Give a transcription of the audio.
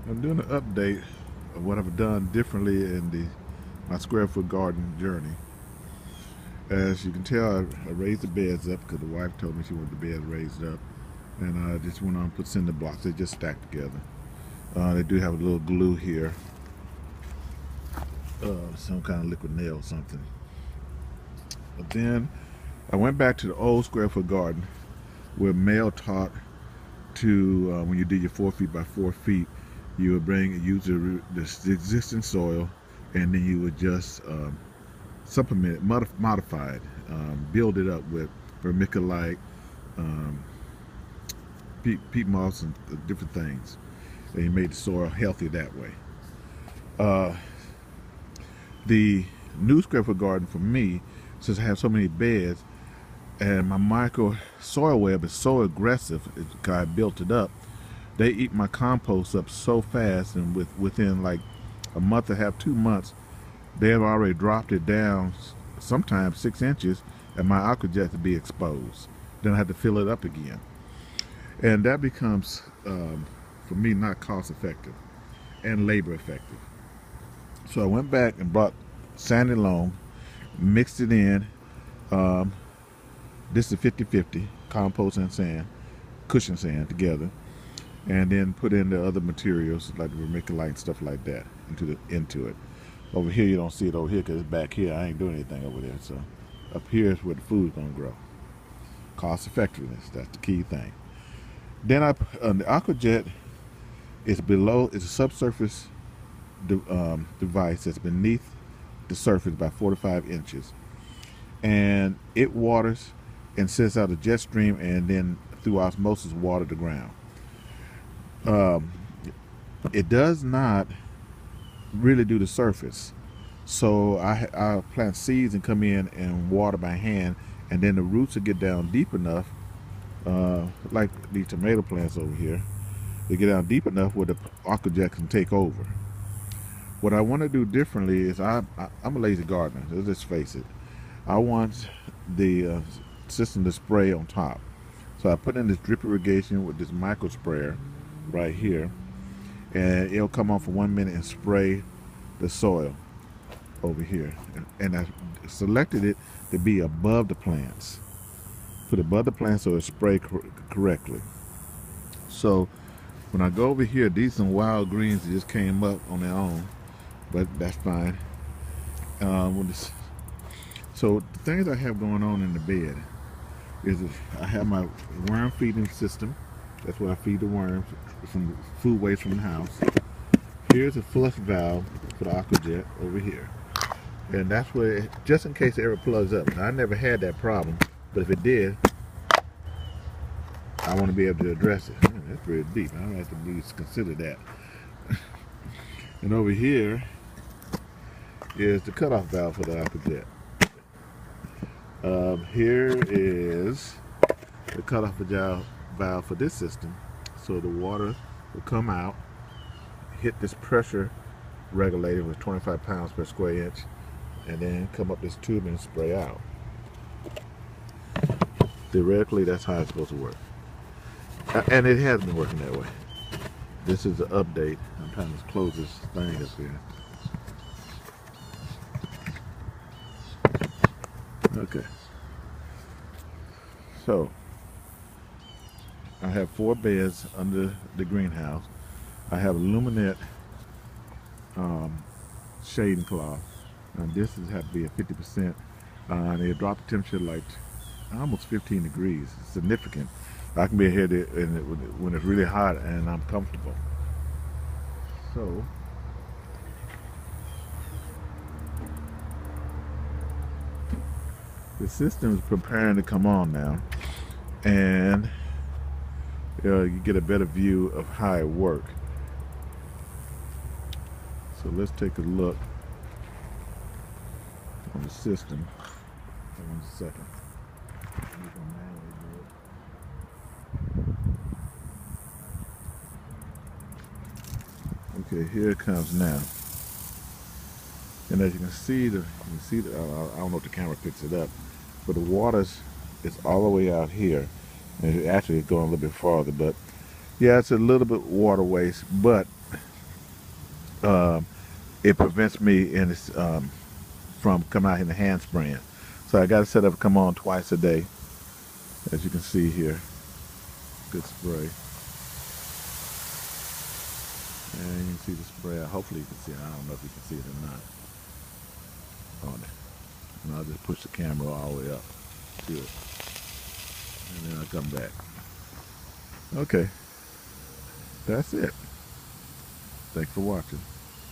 I'm doing an update of what I've done differently in my square foot garden journey. As you can tell, I raised the beds up because the wife told me she wanted the beds raised up, and I just went on and put cinder blocks. They just stacked together. They do have a little glue here, some kind of liquid nail or something. But then I went back to the old square foot garden where Mel taught to when you did your 4 feet by 4 feet, you would use the existing soil, and then you would just supplement it, modify it, build it up with vermiculite, peat moss, and different things. And you made the soil healthy that way. The new square foot garden for me, since I have so many beds, and my micro soil web is so aggressive because I built it up, they eat my compost up so fast, and within like a month and a half, 2 months, they have already dropped it down, sometimes 6 inches, and my aquajet to be exposed. Then I have to fill it up again, and that becomes for me not cost effective and labor effective. So I went back and brought sandy loam, mixed it in. This is 50-50, compost and sand, cushion sand together, and then put in the other materials like the vermiculite and stuff like that into it. Over here you don't see it over here because it's back here. I ain't doing anything over there. So up here is where the food's gonna grow. Cost effectiveness, that's the key thing. Then the aquajet is below. It's a subsurface device that's beneath the surface by 4 to 5 inches, and it waters and sends out a jet stream, and then through osmosis water the ground. It does not really do the surface, so I plant seeds and come in and water by hand, and then the roots will get down deep enough, like these tomato plants over here. They get down deep enough where the aquajet can take over. What I want to do differently is I'm a lazy gardener. Let's just face it. I want the system to spray on top. So I put in this drip irrigation with this microsprayer right here, and it'll come on for 1 minute and spray the soil over here. And I selected it to be above the plants. Put it above the plants so it sprays correctly. So when I go over here, these are some wild greens that just came up on their own, but that's fine. So the things I have going on in the bed is I have my worm feeding system. That's where I feed the worms from food waste from the house. Here's a flush valve for the aquajet over here, and that's where, just in case it ever plugs up. Now, I never had that problem, but if it did, I want to be able to address it. Man, that's very deep. I don't have to really consider that. And over here is the cutoff valve for the aquajet. Here is the cutoff valve for this system, so the water will come out, hit this pressure regulator with 25 pounds per square inch, and then come up this tube and spray out. Theoretically, that's how it's supposed to work, and it has been working that way. This is the update. I'm trying to close this thing up here. Okay, so I have 4 beds under the greenhouse. I have a luminette shading cloth, and this has had to be at 50%. They drop the temperature like almost 15 degrees. It's significant. I can be here when it's really hot and I'm comfortable. So the system is preparing to come on now, and you get a better view of how it works. So let's take a look on the system. Hold on a second. Okay, here it comes now. And as you can see, I don't know if the camera picks it up, but the water is all the way out here. And it actually is going a little bit farther, but yeah, it's a little bit water waste, but um, it prevents me in this, from coming out in the hand spraying. So I got to set up come on twice a day, as you can see here. Good spray. And you can see the spray. Hopefully you can see it. I don't know if you can see it or not on it. And I'll just push the camera all the way up to it. And then I'll come back. Okay. That's it. Thanks for watching.